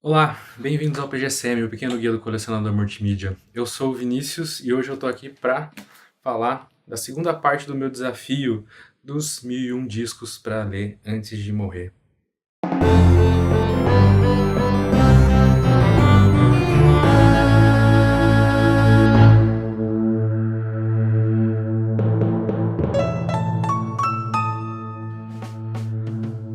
Olá, bem-vindos ao PGCM, o pequeno guia do colecionador multimídia. Eu sou o Vinícius e hoje eu tô aqui para falar da segunda parte do meu desafio dos 1001 discos para ler antes de morrer.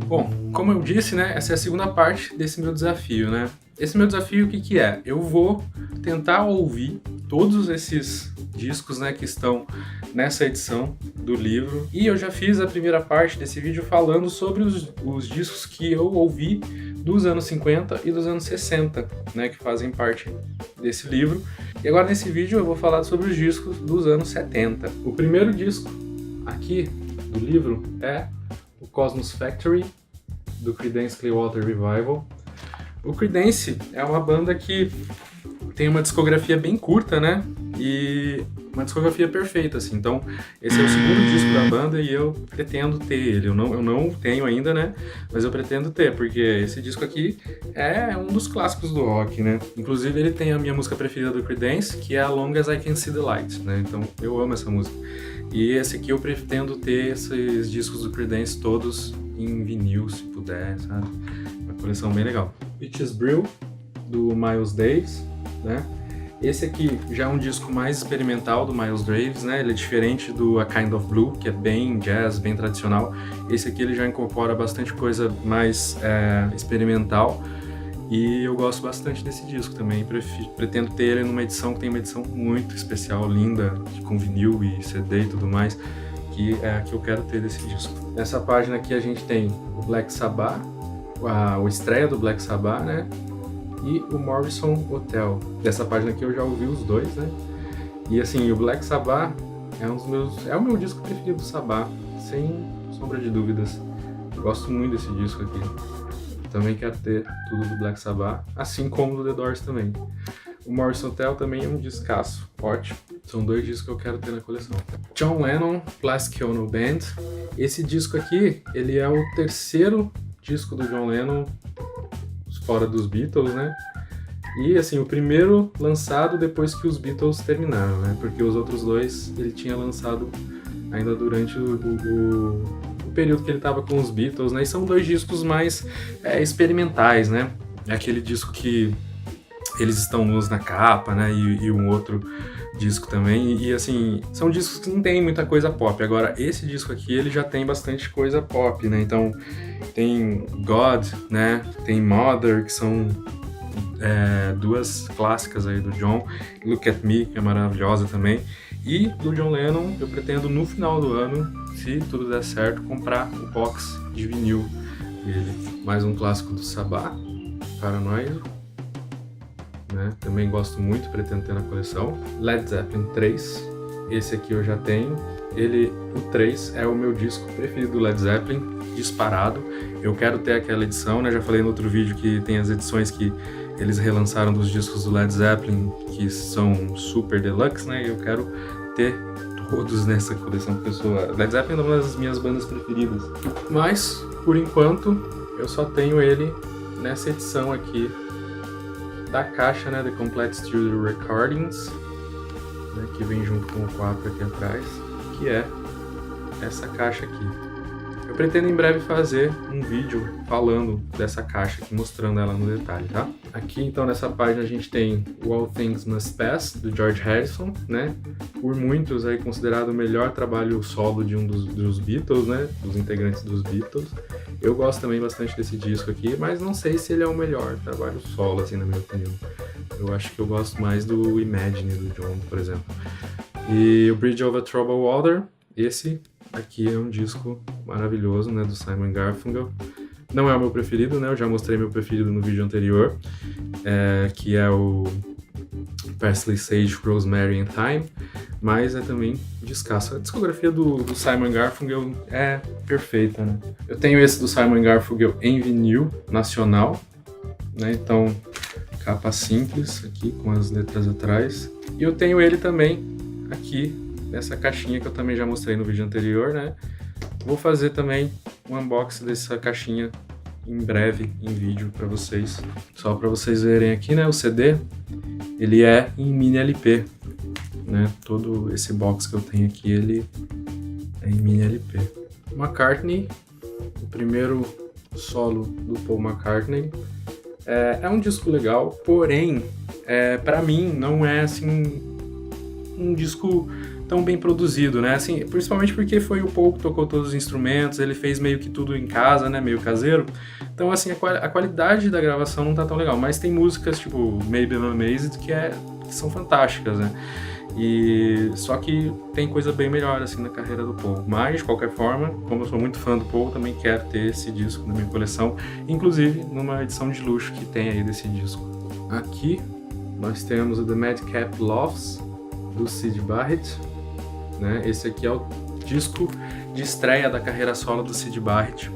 Bom, como eu disse, né, essa é a segunda parte desse meu desafio, né? Esse meu desafio, o que que é? Eu vou tentar ouvir todos esses discos, né, que estão nessa edição do livro. E eu já fiz a primeira parte desse vídeo falando sobre os discos que eu ouvi dos anos 50 e dos anos 60, né, que fazem parte desse livro. E agora nesse vídeo eu vou falar sobre os discos dos anos 70. O primeiro disco aqui do livro é o Cosmos Factory, do Creedence Clearwater Revival. O Creedence é uma banda que tem uma discografia bem curta, né? E uma discografia perfeita, assim. Então, esse é o segundo disco da banda e eu pretendo ter ele. Eu não tenho ainda, né? Mas eu pretendo ter, porque esse disco aqui é um dos clássicos do rock, né? Inclusive, ele tem a minha música preferida do Creedence, que é a Long As I Can See The Light, né? Então, eu amo essa música. E esse aqui eu pretendo ter esses discos do Creedence todos em vinil, se puder, sabe? Uma coleção bem legal. Witch's Brew, do Miles Davis, né? Esse aqui já é um disco mais experimental do Miles Davis, né? Ele é diferente do A Kind of Blue, que é bem jazz, bem tradicional. Esse aqui ele já incorpora bastante coisa mais experimental. E eu gosto bastante desse disco também. Pretendo ter ele numa edição que tem uma edição muito especial, linda, com vinil e CD e tudo mais, que é a que eu quero ter desse disco. Nessa página aqui a gente tem o Black Sabbath, a estreia do Black Sabbath, né? E o Morrison Hotel. Dessa página aqui eu já ouvi os dois, né? E assim, o Black Sabbath é o meu disco preferido do Sabbath, sem sombra de dúvidas. Eu gosto muito desse disco aqui. Também quero ter tudo do Black Sabbath, assim como do The Doors também. O Morrison Hotel também é um discaço, ótimo. São dois discos que eu quero ter na coleção. John Lennon, Plastic Ono Band. Esse disco aqui, ele é o terceiro disco do John Lennon fora dos Beatles, né? E assim, o primeiro lançado depois que os Beatles terminaram, né? Porque os outros dois ele tinha lançado ainda durante o período que ele estava com os Beatles, né? E são dois discos mais experimentais, né? É aquele disco que eles estão nus na capa, né? E um outro disco também. E assim, são discos que não tem muita coisa pop. Agora, esse disco aqui, ele já tem bastante coisa pop, né? Então, tem God, né? Tem Mother, que são duas clássicas aí do John. Look at Me, que é maravilhosa também. E do John Lennon, eu pretendo no final do ano, se tudo der certo, comprar o box de vinil dele. Mais um clássico do Sabbath, Paranoid, né? Também gosto muito, pretendo ter na coleção. Led Zeppelin 3, esse aqui eu já tenho. O 3 é o meu disco preferido do Led Zeppelin, disparado. Eu quero ter aquela edição, né? Já falei no outro vídeo que tem as edições que eles relançaram dos discos do Led Zeppelin, que são super deluxe, né? E eu quero ter todos nessa coleção, porque Led Zeppelin é uma das minhas bandas preferidas. Mas, por enquanto, eu só tenho ele nessa edição aqui da caixa, né? The Complete Studio Recordings, né, que vem junto com o 4 aqui atrás, que é essa caixa aqui. Eu pretendo em breve fazer um vídeo falando dessa caixa aqui, mostrando ela no detalhe, tá? Aqui, então, nessa página a gente tem o All Things Must Pass, do George Harrison, né? Por muitos aí considerado o melhor trabalho solo de um dos Beatles, né? Dos integrantes dos Beatles. Eu gosto também bastante desse disco aqui, mas não sei se ele é o melhor trabalho solo, assim, na minha opinião. Eu acho que eu gosto mais do Imagine, do John, por exemplo. E o Bridge Over Troubled Water, esse aqui é um disco maravilhoso, né, do Simon Garfunkel. Não é o meu preferido, né, eu já mostrei meu preferido no vídeo anterior, que é o Parsley, Sage, Rosemary and Thyme, mas é também descasso. A discografia do Simon Garfunkel é perfeita, né. Eu tenho esse do Simon Garfunkel em vinil nacional, né, então capa simples aqui com as letras atrás. E eu tenho ele também aqui nessa caixinha que eu também já mostrei no vídeo anterior, né? Vou fazer também um unboxing dessa caixinha em breve em vídeo para vocês. Só para vocês verem aqui, né, o CD, ele é em mini LP, né? Todo esse box que eu tenho aqui, ele é em mini LP. McCartney, o primeiro solo do Paul McCartney, é um disco legal, porém, para mim, não é assim um disco tão bem produzido, né? Assim, principalmente porque foi o Paul que tocou todos os instrumentos, ele fez meio que tudo em casa, né? Meio caseiro. Então, assim, a qualidade da gravação não tá tão legal. Mas tem músicas tipo Maybe I'm Amazed que são fantásticas, né? Só que tem coisa bem melhor, assim, na carreira do Paul. Mas, de qualquer forma, como eu sou muito fã do Paul, também quero ter esse disco na minha coleção. Inclusive, numa edição de luxo que tem aí desse disco. Aqui, nós temos o The Madcap Loves, do Syd Barrett, né? Esse aqui é o disco de estreia da carreira solo do Syd Barrett,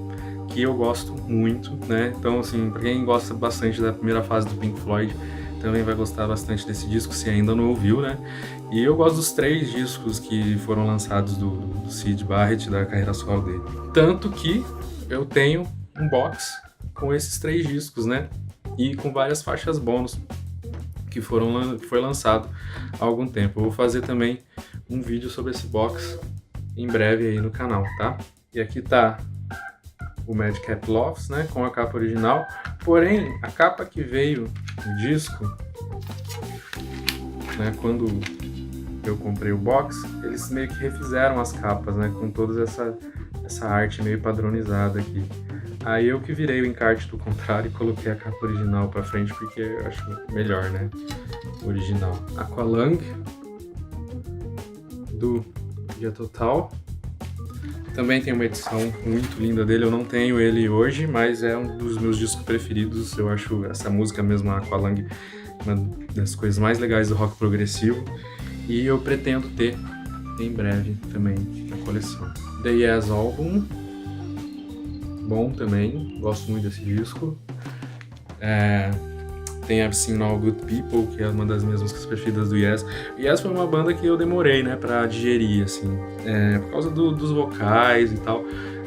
que eu gosto muito, né? Então, assim, pra quem gosta bastante da primeira fase do Pink Floyd, também vai gostar bastante desse disco, se ainda não ouviu, né? E eu gosto dos 3 discos que foram lançados do Syd Barrett, da carreira solo dele. Tanto que eu tenho um box com esses 3 discos, né? E com várias faixas bônus que foi lançado há algum tempo. Eu vou fazer também um vídeo sobre esse box em breve aí no canal, tá? E aqui tá o Madcap Loves, né, com a capa original, porém a capa que veio no disco, né, quando eu comprei o box, eles meio que refizeram as capas, né, com toda essa arte meio padronizada aqui. Aí eu que virei o encarte do contrário e coloquei a capa original pra frente, porque eu acho melhor, né, o original. Aqualung, do Dia Total. Também tem uma edição muito linda dele, eu não tenho ele hoje, mas é um dos meus discos preferidos. Eu acho essa música mesmo, a Aqualung, uma das coisas mais legais do rock progressivo. E eu pretendo ter em breve também na coleção. The Yes Album, bom também, gosto muito desse disco. Tem I've Seen All Good People, que é uma das minhas músicas preferidas do Yes. Yes foi uma banda que eu demorei, né, pra digerir, assim, por causa dos vocais e tal.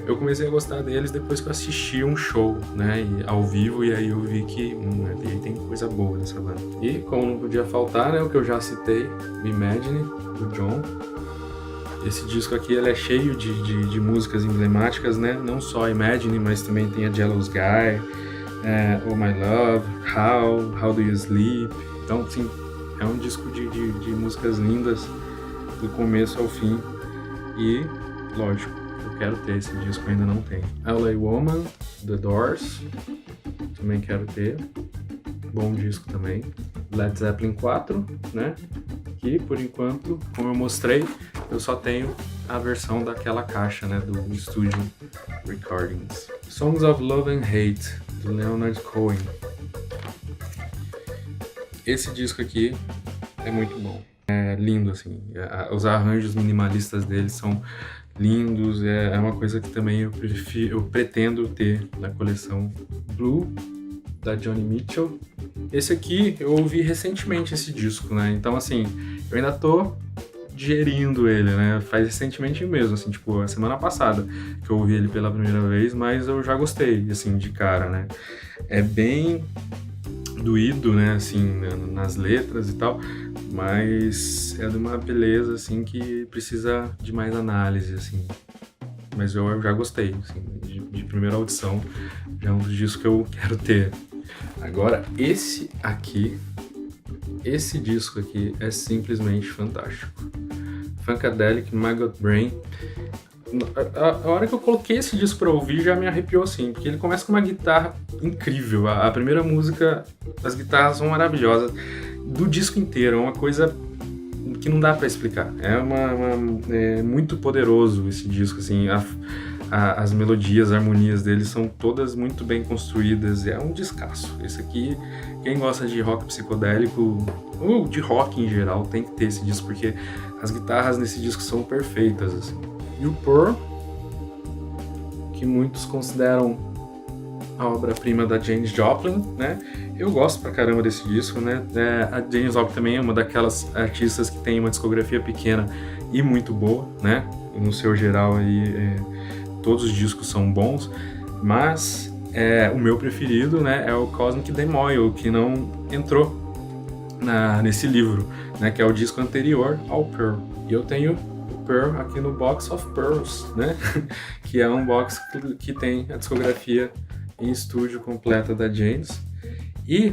Eu comecei a gostar deles depois que eu assisti um show, né, ao vivo, e aí eu vi que tem coisa boa nessa banda. E, como não podia faltar, né, o que eu já citei, Imagine, do John. Esse disco aqui, ele é cheio de músicas emblemáticas, né, não só Imagine, mas também tem a Jealous Guy, Oh My Love, How Do You Sleep. Então, sim, é um disco de músicas lindas do começo ao fim. E, lógico, eu quero ter esse disco, ainda não tenho. LA Woman, The Doors, também quero ter. Bom disco também. Led Zeppelin 4, né? Que, por enquanto, como eu mostrei, eu só tenho a versão daquela caixa, né? Do Studio Recordings. Songs of Love and Hate, do Leonard Cohen. Esse disco aqui é muito bom. É lindo, assim. Os arranjos minimalistas dele são lindos. É uma coisa que também eu pretendo ter na coleção. Blue, da Joni Mitchell. Esse aqui, eu ouvi recentemente esse disco, né? Então, assim, eu ainda tô digerindo ele, né? Faz recentemente mesmo, assim, tipo, a semana passada que eu ouvi ele pela primeira vez, mas eu já gostei, assim, de cara, né? É bem doído, né, assim, nas letras e tal, mas é de uma beleza, assim, que precisa de mais análise, assim. Mas eu já gostei, assim, de primeira audição, já é um dos discos que eu quero ter. Agora, esse disco aqui é simplesmente fantástico. Funkadelic Maggot Brain. A hora que eu coloquei esse disco pra ouvir já me arrepiou, assim, porque ele começa com uma guitarra incrível. A primeira música, as guitarras são maravilhosas. Do disco inteiro, é uma coisa que não dá pra explicar. É muito poderoso esse disco, assim. As melodias, as harmonias dele são todas muito bem construídas. É um descasso. Esse aqui, quem gosta de rock psicodélico, ou de rock em geral, tem que ter esse disco, porque as guitarras nesse disco são perfeitas, assim. E o Pearl, que muitos consideram a obra-prima da Janis Joplin, né? Eu gosto pra caramba desse disco, né? A Janis Joplin também é uma daquelas artistas que tem uma discografia pequena e muito boa, né? No seu geral aí, todos os discos são bons, mas o meu preferido, né, é o Cosmic Demoil, que não entrou nesse livro, né, que é o disco anterior ao Pearl. E eu tenho o Pearl aqui no Box of Pearls, né, que é um box que tem a discografia em estúdio completa da Janis. E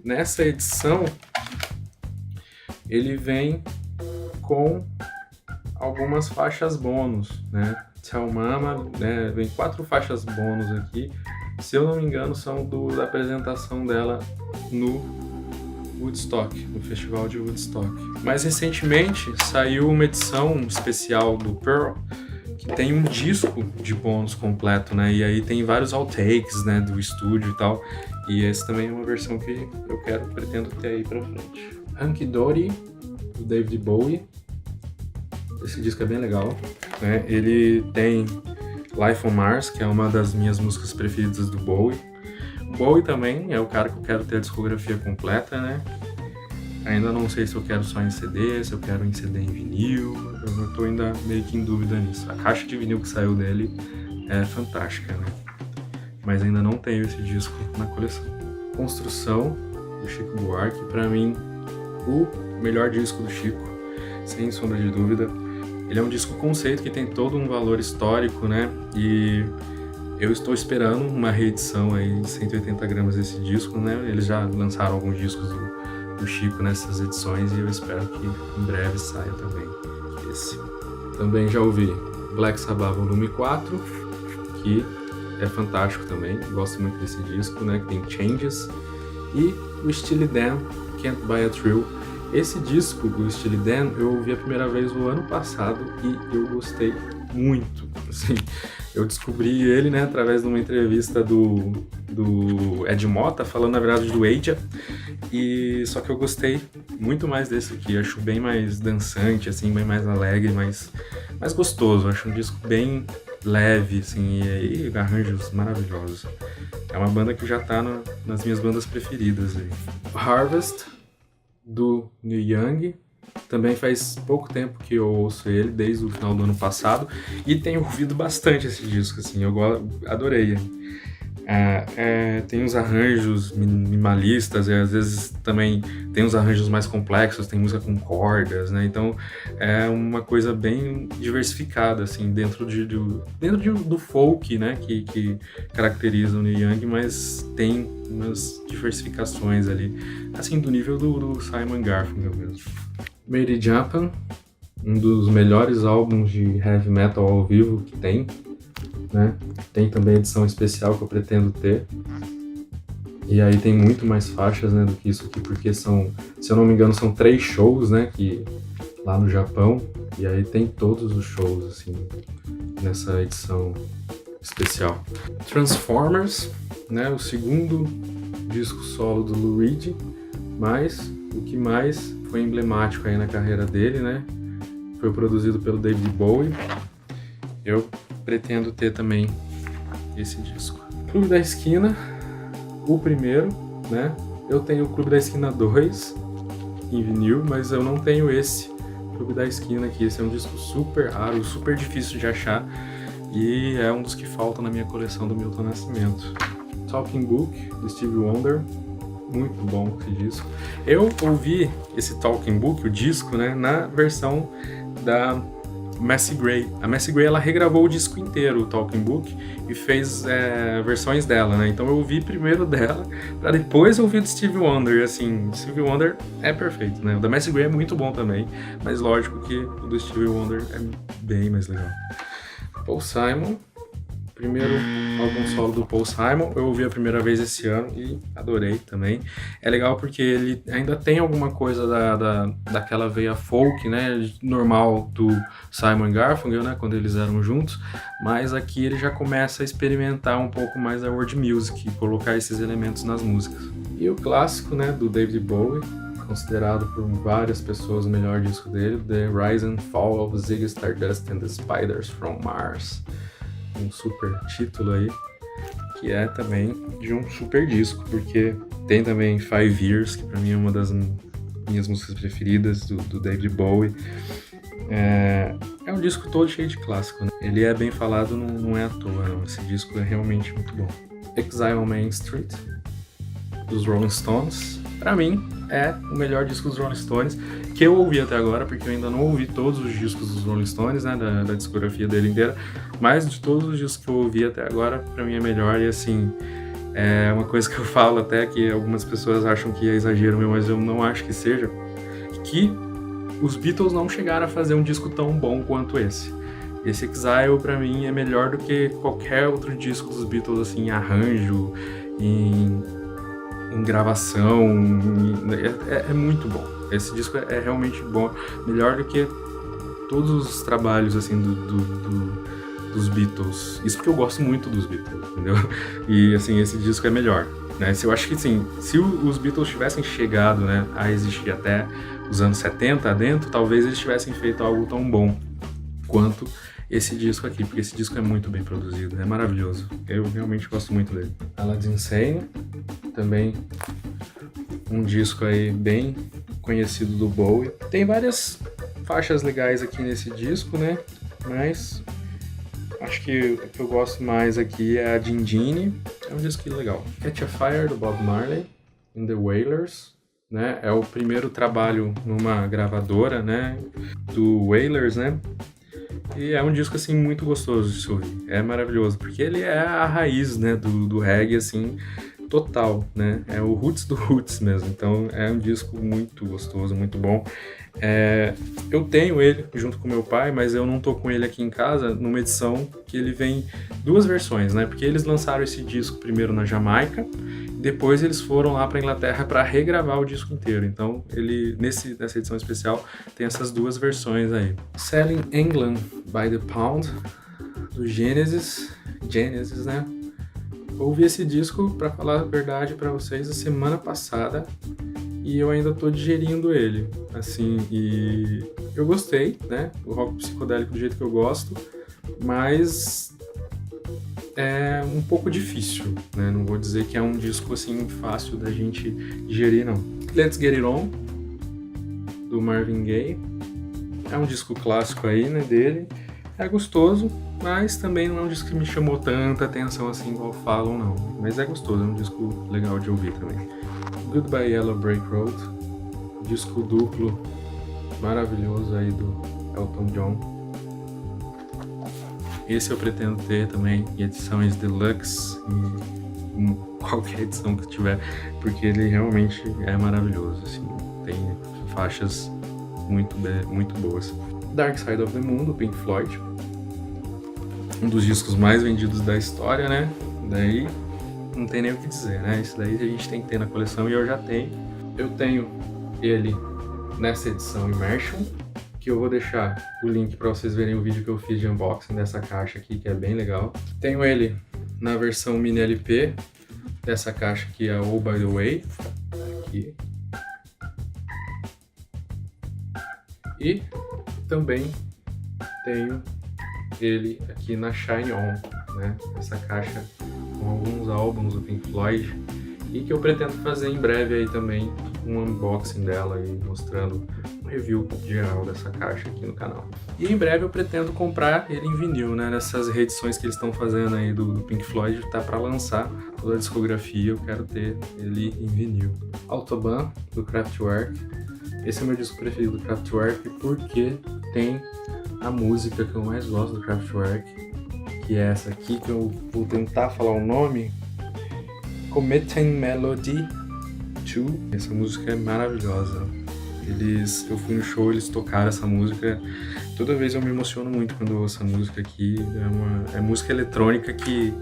nessa edição ele vem com algumas faixas bônus, né? Tell Mama, né? Vem 4 faixas bônus aqui. Se eu não me engano, são da apresentação dela no Woodstock, no Festival de Woodstock. Mais recentemente saiu uma edição especial do Pearl que tem um disco de bônus completo, né? E aí tem vários outtakes, né, do estúdio e tal. E esse também é uma versão que eu pretendo ter aí pra frente. Hunky Dory, do David Bowie. Esse disco é bem legal, né? Ele tem Life on Mars, que é uma das minhas músicas preferidas do Bowie. O Bowie também é o cara que eu quero ter a discografia completa, né? Ainda não sei se eu quero só em CD, se eu quero em CD em vinil. Eu tô ainda meio que em dúvida nisso. A caixa de vinil que saiu dele é fantástica, né? Mas ainda não tenho esse disco na coleção. Construção, do Chico Buarque, pra mim, o melhor disco do Chico, sem sombra de dúvida. Ele é um disco conceito que tem todo um valor histórico, né? E eu estou esperando uma reedição aí de 180 gramas desse disco, né? Eles já lançaram alguns discos do Chico nessas edições e eu espero que em breve saia também esse. Também já ouvi Black Sabbath Volume 4, que é fantástico também, gosto muito desse disco, né? Que tem Changes. E o Steely Dan, Can't Buy a Thrill. Esse disco do Steely Dan eu ouvi a primeira vez no ano passado e eu gostei muito. Assim, eu descobri ele, né, através de uma entrevista do Ed Mota, falando na verdade do Aja, e só que eu gostei muito mais desse aqui, acho bem mais dançante, assim, bem mais alegre, mais gostoso, acho um disco bem leve, assim, e arranjos maravilhosos. É uma banda que já tá nas minhas bandas preferidas aí. Harvest, do Neil Young, também faz pouco tempo que eu ouço ele, desde o final do ano passado, e tenho ouvido bastante esse disco, assim, eu adorei. Tem uns arranjos minimalistas, e às vezes também tem uns arranjos mais complexos, tem música com cordas, né? Então é uma coisa bem diversificada, assim, dentro do folk, né? Que caracteriza o Neil Young, mas tem umas diversificações ali, assim, do nível do Simon Garfunkel mesmo. Made in Japan, um dos melhores álbuns de heavy metal ao vivo que tem, né? Tem também edição especial que eu pretendo ter. E aí tem muito mais faixas, né, do que isso aqui, porque se eu não me engano, são 3 shows, né, lá no Japão. E aí tem todos os shows, assim, nessa edição especial. Transformers, né, o segundo disco solo do Lou Reed, mas o que mais foi emblemático aí na carreira dele, né, foi produzido pelo David Bowie. Eu pretendo ter também esse disco. Clube da Esquina, o primeiro, né? Eu tenho o Clube da Esquina 2 em vinil, mas eu não tenho esse Clube da Esquina aqui. Esse é um disco super raro, super difícil de achar e é um dos que faltam na minha coleção do Milton Nascimento. Talking Book, do Stevie Wonder, muito bom esse disco. Eu ouvi esse Talking Book, o disco, né, na versão da Massey Gray. A Massey Gray, ela regravou o disco inteiro, o Talking Book, e fez versões dela, né? Então eu ouvi primeiro dela, pra depois ouvir do Stevie Wonder. E assim, Stevie Wonder é perfeito, né? O da Massey Gray é muito bom também, mas lógico que o do Stevie Wonder é bem mais legal. Paul Simon, primeiro álbum solo do Paul Simon, eu ouvi a primeira vez esse ano e adorei também. É legal porque ele ainda tem alguma coisa daquela veia folk, né, normal do Simon e Garfunkel, né, quando eles eram juntos, mas aqui ele já começa a experimentar um pouco mais a world music e colocar esses elementos nas músicas. E o clássico, né, do David Bowie, considerado por várias pessoas o melhor disco dele, The Rise and Fall of Ziggy Stardust and the Spiders from Mars. Um super título aí, que é também de um super disco, porque tem também 5 Years, que pra mim é uma das minhas músicas preferidas do David Bowie. É um disco todo cheio de clássico, né? Ele é bem falado, não é à toa, não. Esse disco é realmente muito bom. Exile on Main Street, dos Rolling Stones. Pra mim, é o melhor disco dos Rolling Stones que eu ouvi até agora, porque eu ainda não ouvi todos os discos dos Rolling Stones, né, da discografia dele inteira, mas de todos os discos que eu ouvi até agora, pra mim é melhor. E assim, é uma coisa que eu falo até, que algumas pessoas acham que é exagero meu, mas eu não acho que seja, que os Beatles não chegaram a fazer um disco tão bom quanto esse. Esse Exile, pra mim, é melhor do que qualquer outro disco dos Beatles, assim, em arranjo, em gravação. É muito bom. Esse disco é realmente bom, melhor do que todos os trabalhos, assim, dos Beatles. Isso porque eu gosto muito dos Beatles, entendeu? E, assim, esse disco é melhor, né? Eu acho que, assim, se os Beatles tivessem chegado, né, a existir até os anos 70 adentro, talvez eles tivessem feito algo tão bom quanto esse disco aqui, porque esse disco é muito bem produzido, é maravilhoso. Eu realmente gosto muito dele. Aladdin Sane, também um disco aí bem conhecido do Bowie. Tem várias faixas legais aqui nesse disco, né? Mas acho que o que eu gosto mais aqui é a Dindine. É um disco legal. Catch a Fire, do Bob Marley, in The Wailers, né? É o primeiro trabalho numa gravadora, né, do Wailers, né? E é um disco, assim, muito gostoso de se ouvir. É maravilhoso, porque ele é a raiz, né, do reggae, assim, total, né? É o roots do roots mesmo. Então, é um disco muito gostoso, muito bom. Eu tenho ele junto com meu pai, mas eu não tô com ele aqui em casa numa edição que ele vem duas versões, né? Porque eles lançaram esse disco primeiro na Jamaica, depois eles foram lá para Inglaterra para regravar o disco inteiro. Então, ele nessa edição especial tem essas duas versões aí. Selling England by the Pound, do Genesis, né? Ouvi esse disco, para falar a verdade para vocês, a semana passada, e eu ainda tô digerindo ele, assim, e eu gostei, né? O rock psicodélico do jeito que eu gosto, mas é um pouco difícil, né? Não vou dizer que é um disco, assim, fácil da gente digerir, não. Let's Get It On, do Marvin Gaye, é um disco clássico aí, né, dele. É gostoso, mas também não é um disco que me chamou tanta atenção assim, igual falam, não. Mas é gostoso, é um disco legal de ouvir também. Goodbye Yellow Brick Road, disco duplo maravilhoso aí do Elton John. Esse eu pretendo ter também em edições deluxe, em qualquer edição que tiver, porque ele realmente é maravilhoso, assim, tem faixas muito boas. Dark Side of the Moon, do Pink Floyd, um dos discos mais vendidos da história, né? Daí não tem nem o que dizer, né? Isso daí a gente tem que ter na coleção e eu já tenho. Eu tenho ele nessa edição Immersion, que eu vou deixar o link para vocês verem o vídeo que eu fiz de unboxing dessa caixa aqui, que é bem legal. Tenho ele na versão mini LP dessa caixa aqui, a Oh By The Way, aqui. E também tenho ele aqui na Shine On, né? Essa caixa com alguns álbuns do Pink Floyd, e que eu pretendo fazer em breve aí também um unboxing dela e mostrando um review geral dessa caixa aqui no canal. E em breve eu pretendo comprar ele em vinil, né? Nessas reedições que eles estão fazendo aí do Pink Floyd, tá para lançar toda a discografia, eu quero ter ele em vinil. Autobahn, do Kraftwerk. Esse é o meu disco preferido do Kraftwerk porque tem a música que eu mais gosto do Kraftwerk, que é essa aqui, que eu vou tentar falar o nome, Committing Melody 2. Essa música é maravilhosa. Eu fui no show, eles tocaram essa música. Toda vez eu me emociono muito quando eu ouço essa música aqui. É música eletrônica que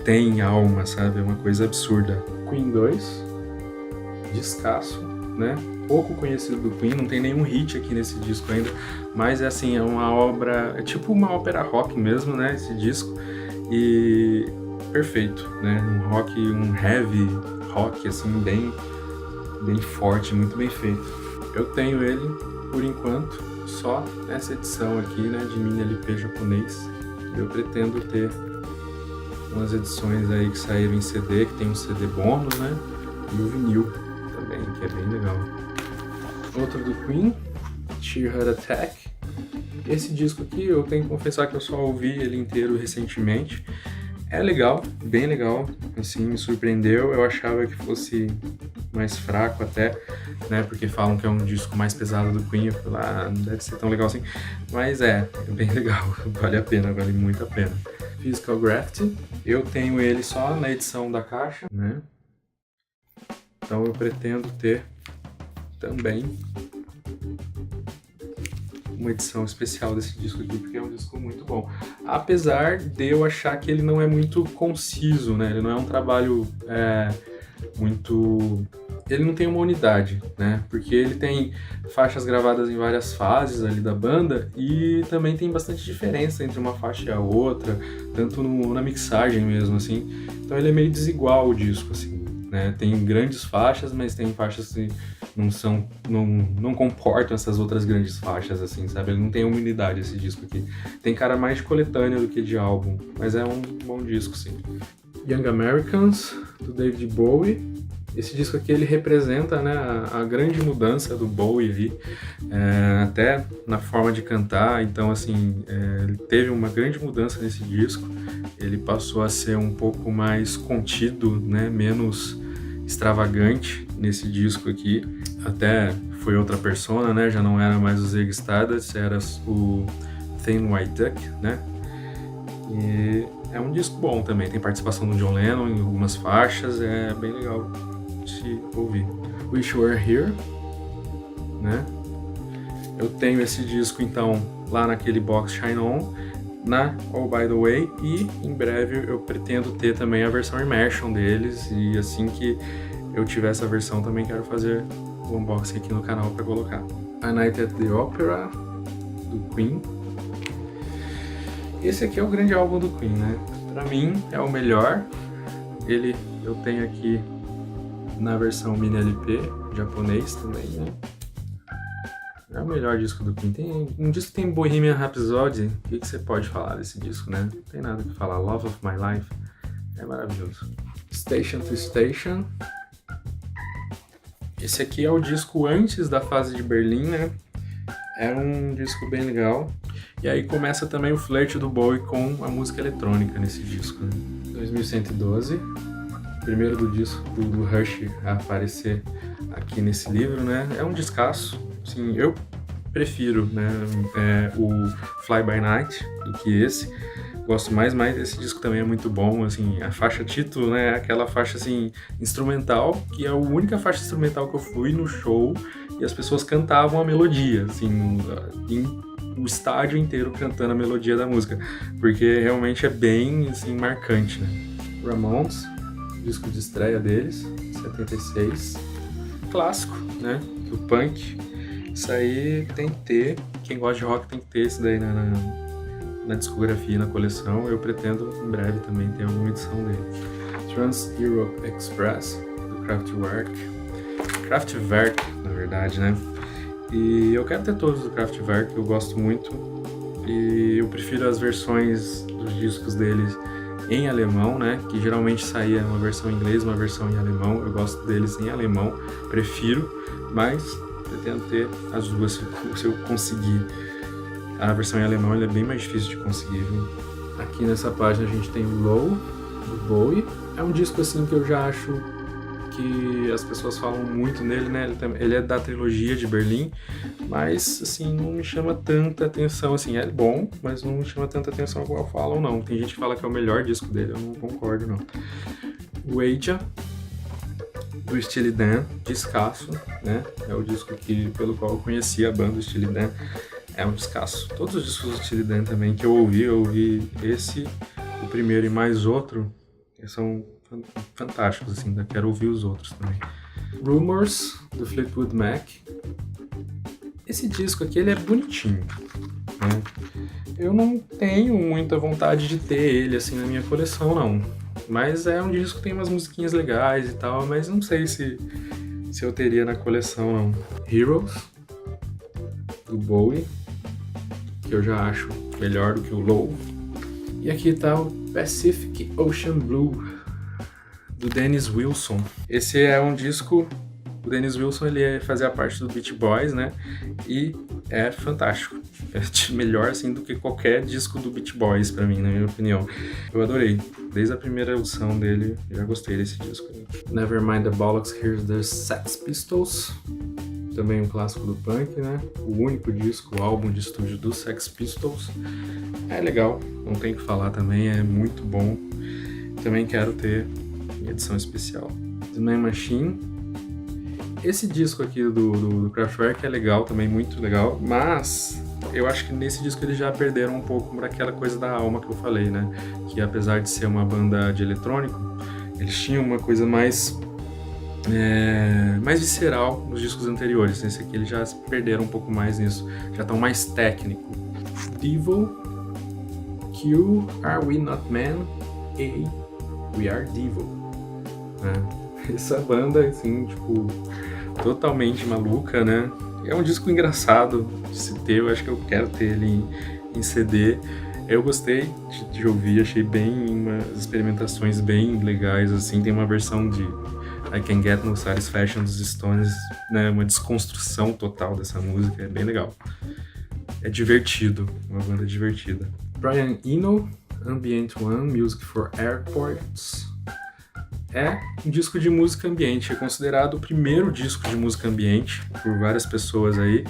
tem alma, sabe? É uma coisa absurda. Queen 2, descasso, né? Pouco conhecido do Queen, não tem nenhum hit aqui nesse disco ainda, mas é assim, é uma obra, é tipo uma ópera rock mesmo, né, esse disco, e perfeito, né, um heavy rock, assim, bem forte, muito bem feito. Eu tenho ele, por enquanto, só nessa edição aqui, né, de mini LP japonês. Eu pretendo ter umas edições aí que saíram em CD, que tem um CD bônus, né, e o vinil também, que é bem legal. Outro do Queen, Sheer Heart Attack. Esse disco aqui eu tenho que confessar que eu só ouvi ele inteiro recentemente. É legal, bem legal, assim, me surpreendeu. Eu achava que fosse mais fraco até, né, porque falam que é um disco mais pesado do Queen. Eu falei, não deve ser tão legal assim, mas é bem legal, vale a pena, vale muito a pena. Physical Graffiti, eu tenho ele só na edição da caixa, né, então eu pretendo ter também uma edição especial desse disco aqui, porque é um disco muito bom. Apesar de eu achar que ele não é muito conciso, né? Ele não é um trabalho muito... Ele não tem uma unidade, né? Porque ele tem faixas gravadas em várias fases ali da banda e também tem bastante diferença entre uma faixa e a outra, tanto na mixagem mesmo, assim. Então ele é meio desigual o disco, assim, né? Tem grandes faixas, mas tem faixas que não comportam essas outras grandes faixas, assim, sabe? Ele não tem uma unidade, esse disco aqui. Tem cara mais de coletânea do que de álbum, mas é um bom disco, sim. Young Americans, do David Bowie. Esse disco aqui, ele representa, né, a grande mudança do Bowie aí, até na forma de cantar. Então, assim, ele teve uma grande mudança nesse disco. Ele passou a ser um pouco mais contido, né, menos extravagante nesse disco aqui. Até foi outra persona, né? Já não era mais o Ziggy Stardust, era o Thin White Duck, né? E é um disco bom também, tem participação do John Lennon em algumas faixas, é bem legal de se ouvir. Wish You Were Here, né? Eu tenho esse disco então lá naquele box Shine On, na All By The Way, e em breve eu pretendo ter também a versão Immersion deles, e assim que eu tiver essa versão também quero fazer o unboxing aqui no canal para colocar. A Night at the Opera, do Queen. Esse aqui é o grande álbum do Queen, né? Pra mim é o melhor. Ele eu tenho aqui na versão mini LP, japonês também, né? É o melhor disco do Queen. Tem um disco que tem Bohemian Rhapsody. O que você pode falar desse disco, né? Não tem nada que falar. Love of My Life é maravilhoso. Station to Station. Esse aqui é o disco antes da fase de Berlim, né? É um disco bem legal. E aí começa também o flerte do Bowie com a música eletrônica nesse disco, né? 2112, primeiro do disco do Rush a aparecer aqui nesse livro, né? É um descasso. Assim, eu prefiro, né, o Fly By Night do que esse. Gosto mais esse disco também é muito bom, assim, a faixa título, né, aquela faixa, assim, instrumental, que é a única faixa instrumental que eu fui no show e as pessoas cantavam a melodia, assim, o estádio inteiro cantando a melodia da música, porque realmente é bem, assim, marcante, né. Ramones, disco de estreia deles, 76, clássico, né, do punk, isso aí tem que ter, quem gosta de rock tem que ter isso daí na discografia, na coleção. Eu pretendo em breve também ter alguma edição dele. Trans-Europe Express, do Kraftwerk, na verdade, né? E eu quero ter todos do Kraftwerk, eu gosto muito. E eu prefiro as versões dos discos deles em alemão, né? Que geralmente saía uma versão em inglês, uma versão em alemão. Eu gosto deles em alemão, prefiro, mas pretendo ter as duas se eu conseguir. A versão em alemão é bem mais difícil de conseguir, viu? Aqui nessa página a gente tem o Low, do Bowie. É um disco assim que eu já acho que as pessoas falam muito nele, né? Ele é da trilogia de Berlim, mas assim, não me chama tanta atenção, assim, é bom, mas não me chama tanta atenção igual falam, não. Tem gente que fala que é o melhor disco dele, eu não concordo, não. O Aja, do Steely Dan, descasso, né? É o disco pelo qual eu conheci a banda, o Steely Dan. É um descasso. Todos os discos do Steely Dan também que eu ouvi esse, o primeiro e mais outro, são fantásticos, assim, ainda quero ouvir os outros também. Rumors, do Fleetwood Mac. Esse disco aqui, ele é bonitinho, né? Eu não tenho muita vontade de ter ele, assim, na minha coleção, não. Mas é um disco que tem umas musiquinhas legais e tal, mas não sei se eu teria na coleção, não. Heroes, do Bowie, que eu já acho melhor do que o Low. E aqui tá o Pacific Ocean Blue, do Dennis Wilson. Esse é um disco... O Dennis Wilson, ele fazia parte do Beach Boys, né? E é fantástico. É melhor assim do que qualquer disco do Beach Boys pra mim, na minha opinião. Eu adorei. Desde a primeira audição dele, já gostei desse disco. Nevermind the Bollocks, Here's the Sex Pistols. Também um clássico do punk, né? O único disco, o álbum de estúdio dos Sex Pistols. É legal, não tem o que falar também, é muito bom. Também quero ter edição especial. The Man Machine. Esse disco aqui do Kraftwerk é legal também, muito legal, mas eu acho que nesse disco eles já perderam um pouco por aquela coisa da alma que eu falei, né? Que apesar de ser uma banda de eletrônico, eles tinham uma coisa mais visceral nos discos anteriores. Nesse aqui eles já se perderam um pouco mais nisso, já estão mais técnico. Devil, Q, Are We Not Men? A, We Are Devil. Essa banda, assim, tipo, totalmente maluca, né? É um disco engraçado de se ter, eu acho que eu quero ter ele em CD. Eu gostei de ouvir, achei bem umas experimentações bem legais, assim. Tem uma versão de I Can Get No Satisfaction dos Stones, né? Uma desconstrução total dessa música, é bem legal. É divertido, uma banda divertida. Brian Eno, Ambient One, Music for Airports. É um disco de música ambiente, é considerado o primeiro disco de música ambiente por várias pessoas aí.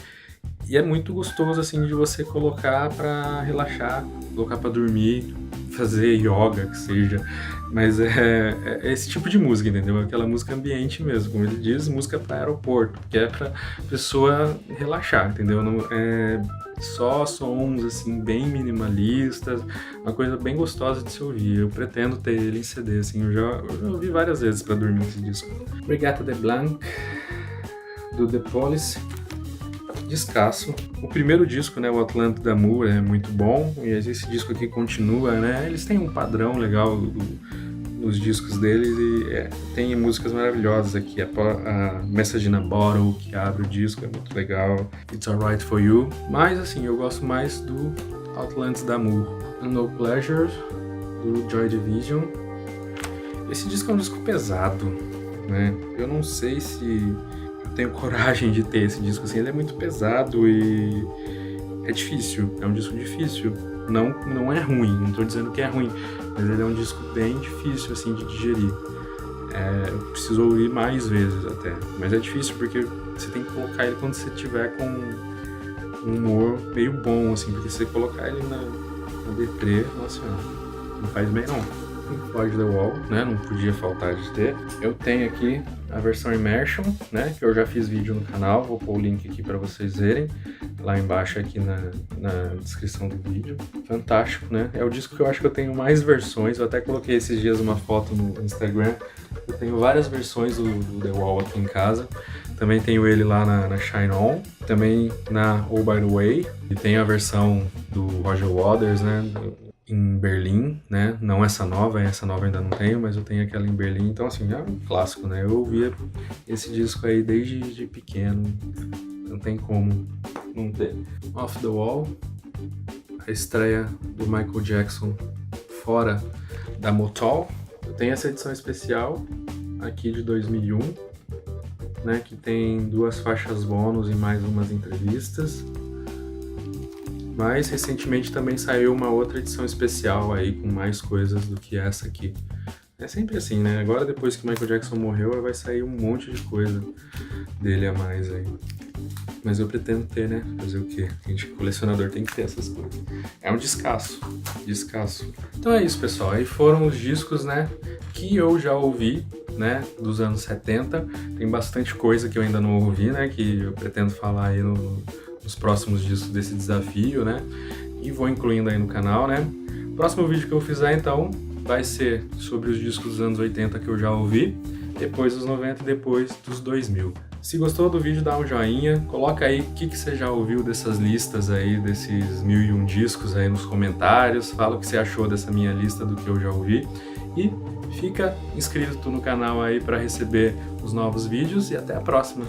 E é muito gostoso, assim, de você colocar pra relaxar, colocar pra dormir, fazer yoga, que seja. Mas é esse tipo de música, entendeu? Aquela música ambiente mesmo, como ele diz, música pra aeroporto, que é pra pessoa relaxar, entendeu? Não, só sons, assim, bem minimalistas, uma coisa bem gostosa de se ouvir. Eu pretendo ter ele em CD, assim, eu já ouvi várias vezes pra dormir esse disco. Regatta de Blanc, do The Police. Descasso. O primeiro disco, né, o Atlanta da Moore, é muito bom, e esse disco aqui continua, né, eles têm um padrão legal nos discos deles e tem músicas maravilhosas aqui, a Message in a Bottle, que abre o disco, é muito legal, It's Alright For You, mas assim, eu gosto mais do Atlanta da Moore. No Pleasure, do Joy Division. Esse disco é um disco pesado, né, eu não sei se tenho coragem de ter esse disco, assim, ele é muito pesado e é difícil, é um disco difícil, não é ruim, não tô dizendo que é ruim, mas ele é um disco bem difícil, assim, de digerir. Eu preciso ouvir mais vezes até, mas é difícil porque você tem que colocar ele quando você tiver com um humor meio bom, assim, porque se você colocar ele na deprê, nossa, não faz bem não. Pink Floyd The Wall, né? Não podia faltar de ter. Eu tenho aqui a versão Immersion, né? Que eu já fiz vídeo no canal, vou pôr o link aqui para vocês verem, lá embaixo aqui na descrição do vídeo. Fantástico, né? É o disco que eu acho que eu tenho mais versões, eu até coloquei esses dias uma foto no Instagram. Eu tenho várias versões do The Wall aqui em casa. Também tenho ele lá na Shine On, também na Oh By The Way, e tem a versão do Roger Waters, né? Em Berlim, né? Não essa nova ainda não tenho, mas eu tenho aquela em Berlim, então assim, é um clássico, né? Eu ouvia esse disco aí desde pequeno, não tem como não ter. Off the Wall, a estreia do Michael Jackson fora da Motown. Eu tenho essa edição especial aqui de 2001, né? Que tem 2 faixas bônus e mais umas entrevistas. Mas recentemente também saiu uma outra edição especial aí com mais coisas do que essa aqui. É sempre assim, né? Agora depois que o Michael Jackson morreu vai sair um monte de coisa dele a mais aí. Mas eu pretendo ter, né? Fazer o quê? A gente, colecionador, tem que ter essas coisas. É um descasso. Então é isso, pessoal. Aí foram os discos, né? Que eu já ouvi, né? Dos anos 70. Tem bastante coisa que eu ainda não ouvi, né? Que eu pretendo falar aí nos próximos discos desse desafio, né? E vou incluindo aí no canal, né? O próximo vídeo que eu fizer, então, vai ser sobre os discos dos anos 80 que eu já ouvi, depois dos 90 e depois dos 2000. Se gostou do vídeo, dá um joinha, coloca aí o que você já ouviu dessas listas aí, desses 1001 discos aí nos comentários, fala o que você achou dessa minha lista do que eu já ouvi e fica inscrito no canal aí para receber os novos vídeos e até a próxima!